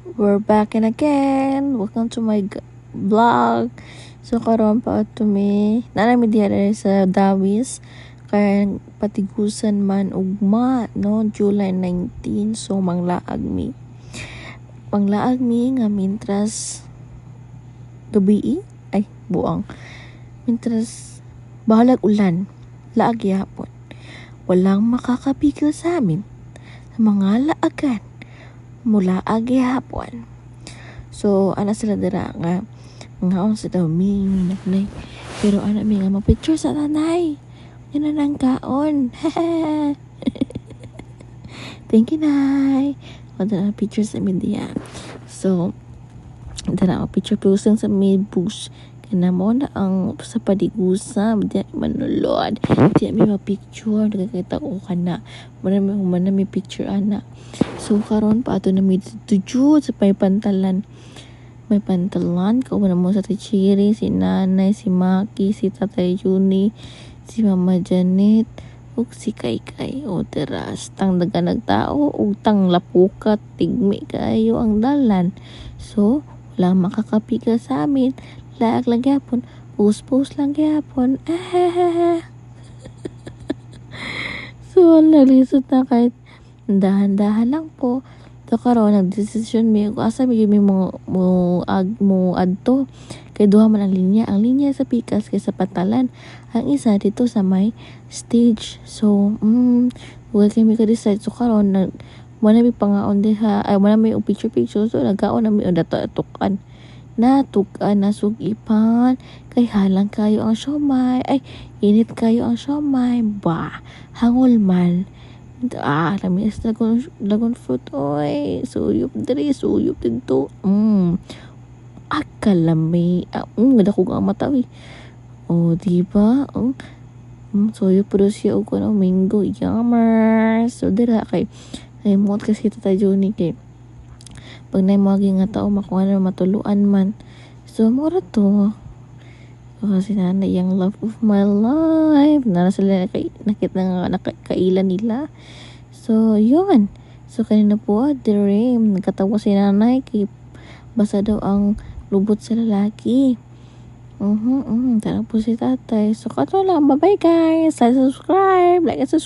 We're back in again. Welcome to my vlog. So karon pa to me. Nanami diha sa Dawis. Kaya patigusan man ugma no July 19. So manglaag mi. Panglaag mi nga mintras gabi ay buang. Mintras bahalag ulan. Laag yapon. Walang makakapigil sa amin sa mga laagan mula agyapon. So, ana sila dira nga ngaon sa daw nay. Pero ana mi nga mag-picture sa nanay. Yan na ng kaon. Thank you, Nay. Wala na picture sa media. So, dara ang picture posting sa may bush. Kana mo na ang sa padigusam. Di manulod. Di may picture. Nagkakita ko ka na. Mana may picture, ana. So, karon pa ato na may tujud sa may pantalan. May pantalan. Kauna mo sa Tichiri, si Nanay, si Maki, si Tatay Juni, si Mama Janet, ug si Kaykay. O teras, tang daga nagtao, ug tang lapukat, tigmi kayo ang dalan. So, wala makakapiga sa amin. Laag lang gyapon. Post lang gyapon. So, nalisod na kahit dahan-dahan lang po. So, karon nagdesisyon mi kung asa mi mo adto. Kay duha man ang linya. Ang linya sa Pikas kay sa Pantalan. Ang isa dito sa may stage. So, wala kami ka-decide. So, karon wala mi pangaon diha. Ay, wala mi picture. So, nagaon na mi tukan. Natukan, nasugipan. Kay halang kayo ang siomay. Ay, init kayo ang siomay. Bah, hangol man. Lamis lagon fruit. Oy, suyop dito. Akalami. Gada ko ang mata, eh. O, diba? Suyop po siya o kuno mango. Yummer. So, dira kay muot kasi Tata Juni kay pag na mo nga tao makuha na matuluan man. So, mura to. Kasi nanay yung love of my life. Nara sila nakita nga nakailan nila. So, yun. So, kanina po, dream. Nagkatawa si nanay kay basa daw ang lubot sa lalaki. Tara po si tatay. So, kato lang. Bye-bye guys. Subscribe. Like and subscribe.